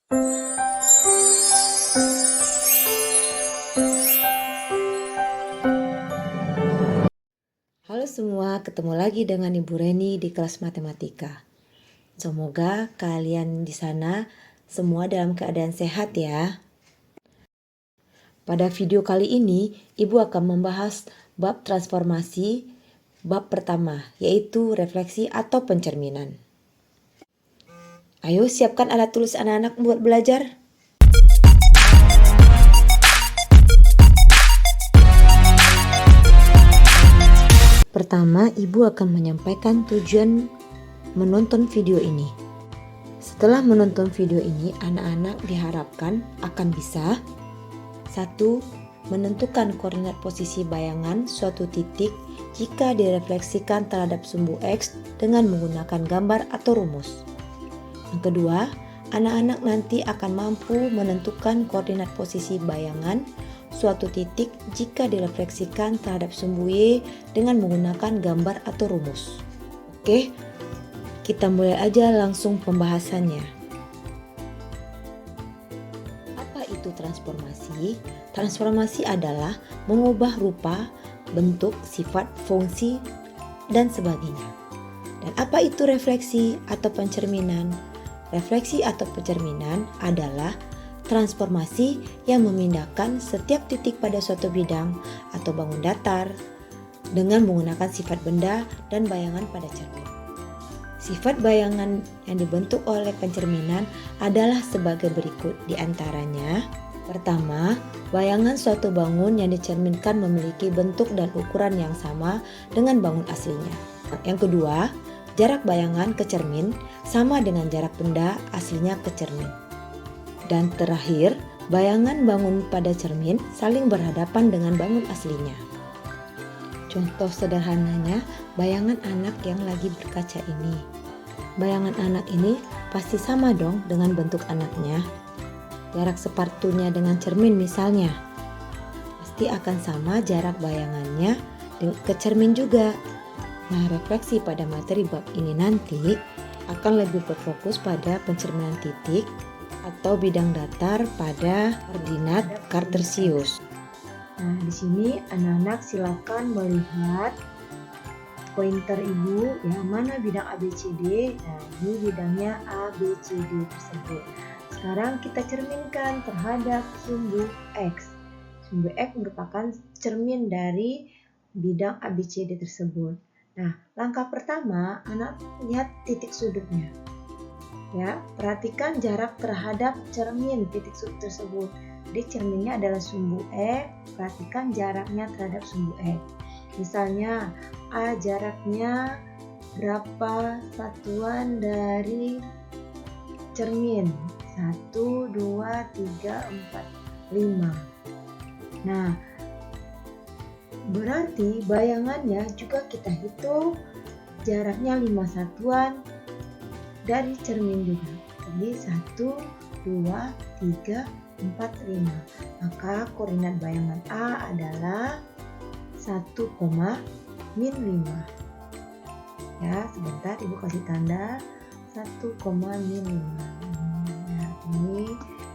Halo semua, ketemu lagi dengan Ibu Reni di kelas matematika. Semoga kalian di sana semua dalam keadaan sehat ya. Pada video kali ini, Ibu akan membahas bab transformasi, bab pertama, yaitu refleksi atau pencerminan. Ayo siapkan alat tulis anak-anak buat belajar. Pertama, Ibu akan menyampaikan tujuan menonton video ini. Setelah menonton video ini, anak-anak diharapkan akan bisa 1. Menentukan koordinat posisi bayangan suatu titik jika direfleksikan terhadap sumbu X dengan menggunakan gambar atau rumus. Yang kedua, anak-anak nanti akan mampu menentukan koordinat posisi bayangan suatu titik jika direfleksikan terhadap sumbu Y dengan menggunakan gambar atau rumus. Oke, kita mulai aja langsung pembahasannya. Apa itu transformasi? Transformasi adalah mengubah rupa, bentuk, sifat, fungsi, dan sebagainya. Dan apa itu refleksi atau pencerminan? Refleksi atau pencerminan adalah transformasi yang memindahkan setiap titik pada suatu bidang atau bangun datar dengan menggunakan sifat benda dan bayangan pada cermin. Sifat bayangan yang dibentuk oleh pencerminan adalah sebagai berikut, di antaranya: pertama, bayangan suatu bangun yang dicerminkan memiliki bentuk dan ukuran yang sama dengan bangun aslinya. Yang kedua, jarak bayangan ke cermin sama dengan jarak benda aslinya ke cermin. Dan terakhir, bayangan bangun pada cermin saling berhadapan dengan bangun aslinya. Contoh sederhananya, bayangan anak yang lagi berkaca ini. Bayangan anak ini pasti sama dong dengan bentuk anaknya. Jarak sepatunya dengan cermin misalnya, pasti akan sama jarak bayangannya ke cermin juga. Nah, refleksi pada materi bab ini nanti akan lebih berfokus pada pencerminan titik atau bidang datar pada koordinat kartesius. Nah, di sini anak-anak silakan melihat pointer Ibu yang mana bidang ABCD. Nah, ini bidangnya ABCD tersebut. Sekarang kita cerminkan terhadap sumbu X. Sumbu X merupakan cermin dari bidang ABCD tersebut. Nah, langkah pertama, anak lihat titik sudutnya. Ya, perhatikan jarak terhadap cermin titik sudut tersebut. Jadi cerminnya adalah sumbu X, perhatikan jaraknya terhadap sumbu X. Misalnya A jaraknya berapa satuan dari cermin? 1, 2, 3, 4, 5. Nah, berarti bayangannya juga kita hitung jaraknya 5 satuan dari cermin juga. Jadi 1, 2, 3, 4, 5. Maka koordinat bayangan A adalah 1,-5. Ya, sebentar Ibu kasih tanda 1,-5. Nah,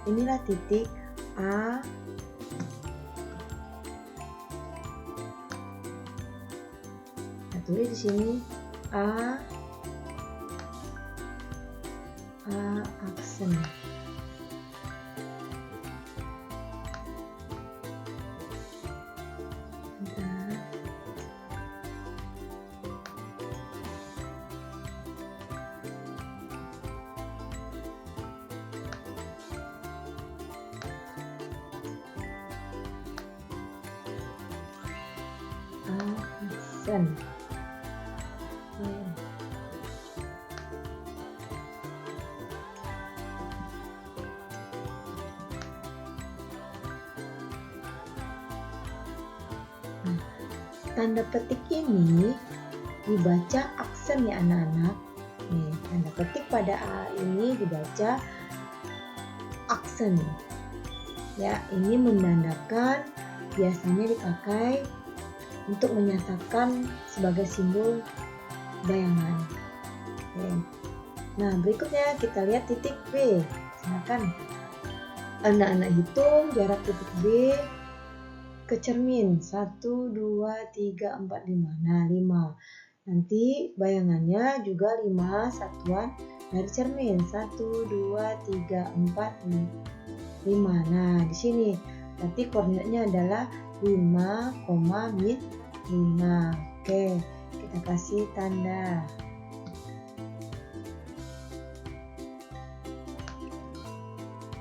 inilah titik A. Kita tulis di sini A aksen. Aksen. Tanda petik ini dibaca aksen ya anak-anak. Nih, tanda petik pada A ini dibaca aksen. Ya, ini menandakan biasanya dipakai untuk menyatakan sebagai simbol bayangan. Oke. Nah, berikutnya kita lihat titik B. Silakan anak-anak hitung jarak titik B ke cermin. 1, 2, 3, 4, 5. Nah, 5. Nanti bayangannya juga 5 satuan dari cermin. 1, 2, 3, 4, 5. Nah, di sini berarti koordinatnya adalah 5, 5. Oke, kita kasih tanda.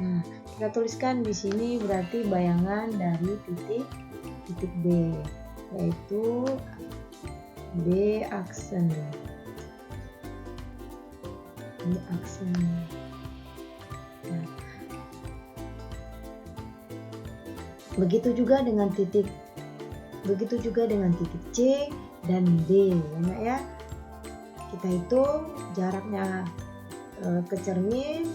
Nah, kita tuliskan di sini berarti bayangan dari titik B, yaitu B aksen. Nah, begitu juga dengan titik C dan D, enak ya. Kita hitung jaraknya ke cermin.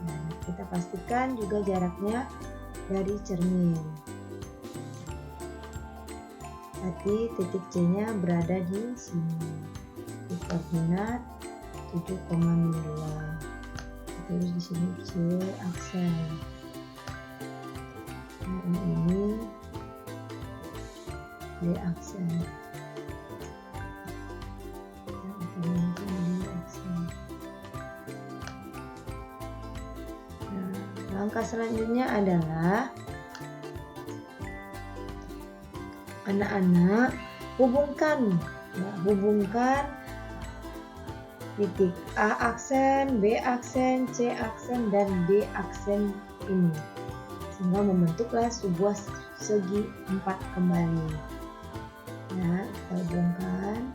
Nah, kita pastikan juga jaraknya dari cermin. Berarti titik C-nya berada di sini. Di koordinat 7,02. Kita tulis di sini C aksen. Nah, ini D aksen. Langkah selanjutnya adalah anak-anak hubungkan titik A aksen, B aksen, C aksen, dan D aksen ini sehingga membentuklah sebuah segi 4 kembali. Nah, kita hubungkan.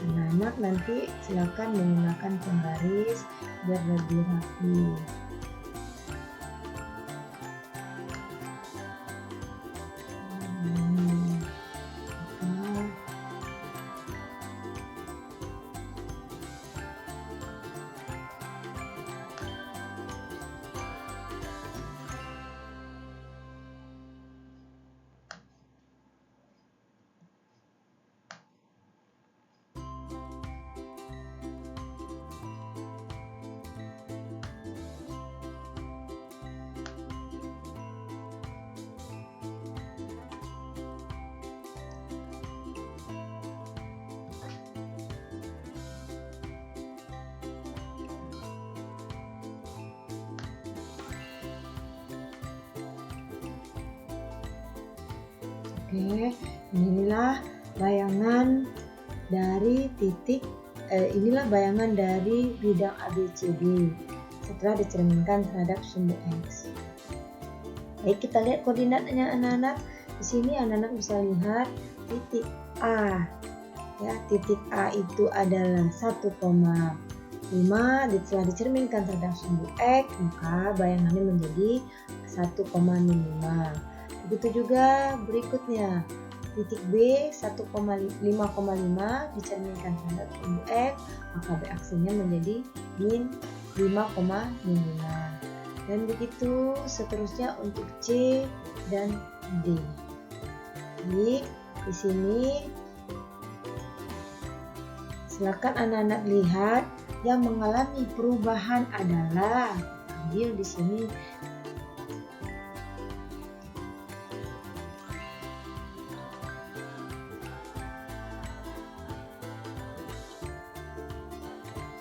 Anak-anak nanti silakan menggunakan penggaris biar lebih rapi. Oke, inilah bayangan dari bidang ABCD setelah dicerminkan terhadap sumbu X. Baik, kita lihat koordinatnya anak-anak. Di sini anak-anak bisa lihat titik A. Ya, titik A itu adalah 1,5. Setelah dicerminkan terhadap sumbu X, maka bayangannya menjadi 1,5. Begitu juga berikutnya, titik B 1,5,5 dicerminkan terhadap sumbu X, maka B aksennya menjadi min 5,5. Dan begitu seterusnya untuk C dan D. Jadi di sini silakan anak-anak lihat yang mengalami perubahan adalah ambil di sini.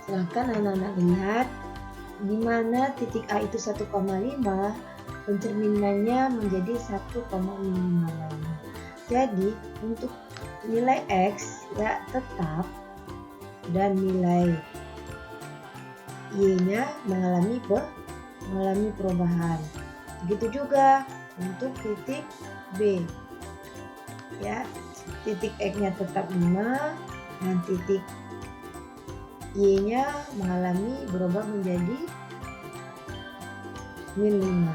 Silakan anak-anak lihat di mana titik A itu 1,5, pencerminannya menjadi 1,5. Jadi untuk nilai X ya tetap dan nilai Y-nya mengalami perubahan. Begitu juga untuk titik B. Ya, titik X-nya tetap 5 dan titik Y-nya mengalami berubah menjadi min 5.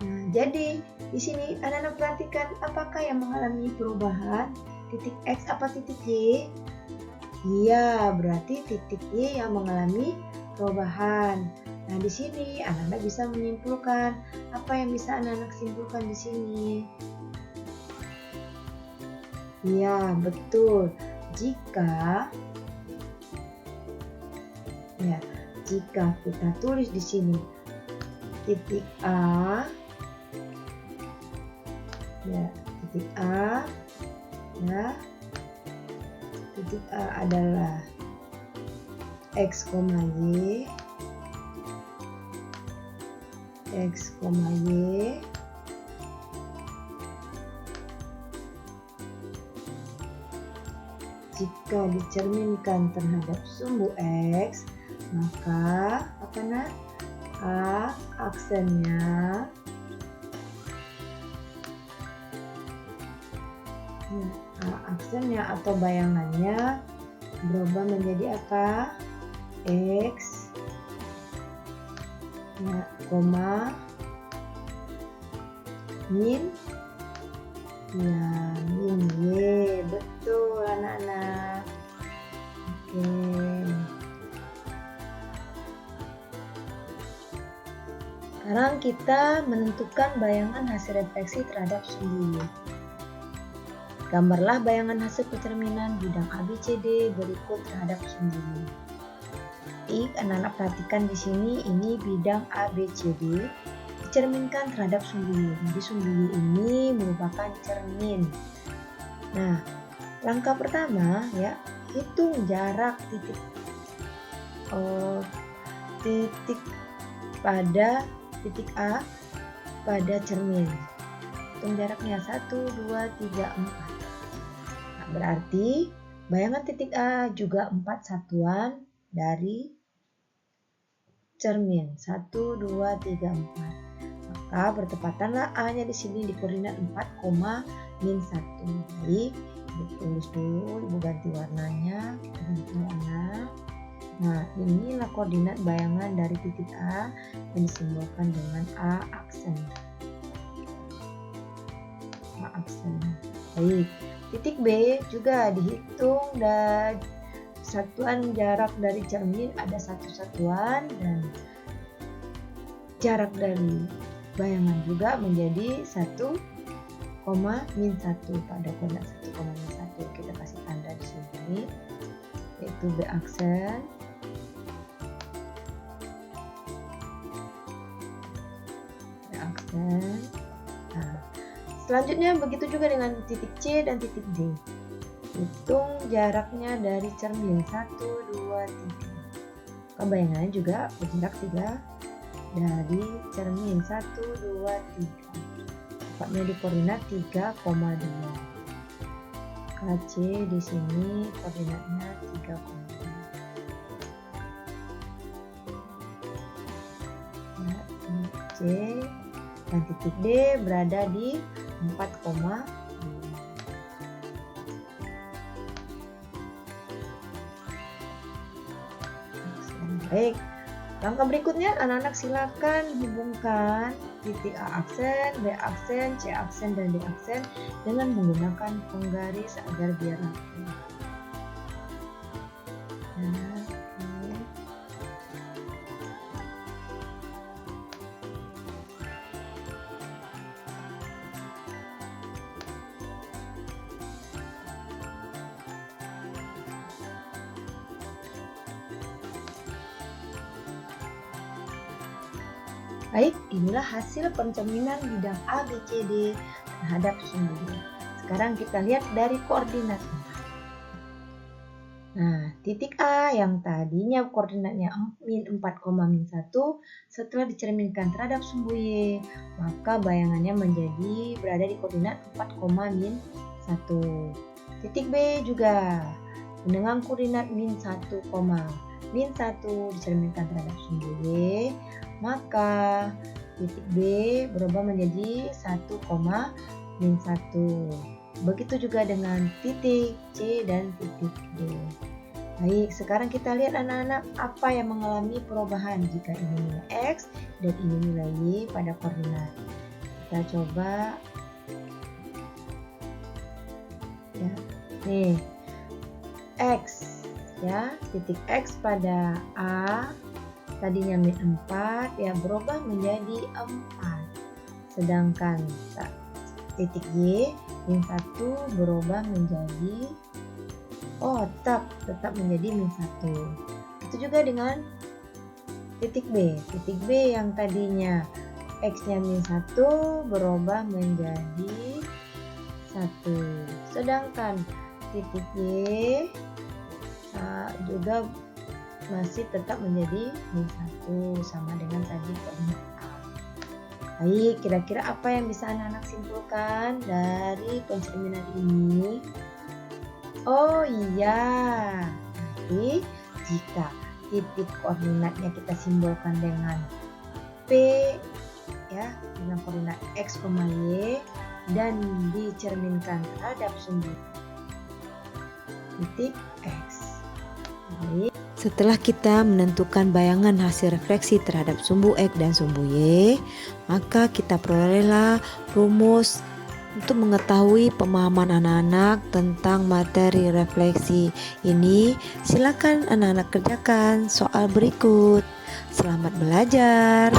Nah, jadi di sini anak-anak perhatikan apakah yang mengalami perubahan, titik X apa titik Y? Iya, berarti titik Y yang mengalami perubahan. Nah, di sini anak-anak bisa menyimpulkan. Apa yang bisa anak-anak simpulkan di sini? Iya, betul. Jika kita tulis di sini titik A, titik A adalah X, Y, jika dicerminkan terhadap sumbu X, maka apa nak? A aksennya atau bayangannya berubah menjadi apa? X, min Y. Betul anak-anak. Oke. Sekarang kita menentukan bayangan hasil refleksi terhadap sumbu Y. Gambarlah bayangan hasil pencerminan bidang ABCD berikut terhadap sumbu Y. Baik, anak-anak perhatikan di sini, ini bidang ABCD dicerminkan terhadap sumbu Y. Jadi sumbu Y ini merupakan cermin. Nah, langkah pertama hitung jarak titik pada titik A pada cermin. Hitung jaraknya 1, 2, 3, 4. Nah, berarti bayangan titik A juga 4 satuan dari cermin. 1, 2, 3, 4. Maka bertepatanlah A-nya di sini di koordinat 4,-1. Baik, tulis dulu, Ibu ganti warnanya. Nah, inilah koordinat bayangan dari titik A yang disimbolkan dengan A aksen. Baik, titik B juga dihitung dan satuan jarak dari cermin ada 1 satuan dan jarak dari bayangan juga menjadi 1,-1 pada koordinat 1,-1. Kita kasih tanda di sini yaitu B aksen. Nah, selanjutnya begitu juga dengan titik C dan titik D. Hitung jaraknya dari cermin 1, 2, 3. Bayangannya juga berjarak 3 dari cermin 1, 2, 3. Tepatnya di koordinat 3,2. KC di sini koordinatnya 3,2. C dan titik D berada di 4,2. Baik, langkah berikutnya anak-anak silakan hubungkan titik A aksen, B aksen, C aksen, dan D aksen dengan menggunakan penggaris agar biar rapi. Baik, inilah hasil pencerminan bidang ABCD terhadap sumbu Y. Sekarang kita lihat dari koordinatnya. Nah, titik A yang tadinya koordinatnya min 4,-1 setelah dicerminkan terhadap sumbu Y, maka bayangannya menjadi berada di koordinat 4,-1. Titik B juga dengan koordinat -1,-1 dicerminkan terhadap sumbu Y, maka titik B berubah menjadi 1,-1. Begitu juga dengan titik C dan titik D. Baik, sekarang kita lihat anak-anak apa yang mengalami perubahan jika ini nilai X dan ini nilai Y pada koordinat. Kita coba nih X titik X pada A tadinya min 4 ya berubah menjadi 4. Sedangkan titik Y min 1 berubah menjadi tetap menjadi min 1. Itu juga dengan titik B. Titik B yang tadinya X-nya min 1 berubah menjadi 1. Sedangkan titik Y juga masih tetap menjadi min 1 sama dengan tadi koordinat A. Baik, kira-kira apa yang bisa anak-anak simpulkan dari pencerminan ini? Oh iya, nanti jika titik koordinatnya kita simbolkan dengan P ya, dengan koordinat X, Y dan dicerminkan terhadap sumbu titik X. Baik. Setelah kita menentukan bayangan hasil refleksi terhadap sumbu X dan sumbu Y, maka kita perolehlah rumus untuk mengetahui pemahaman anak-anak tentang materi refleksi ini. Silakan anak-anak kerjakan soal berikut. Selamat belajar.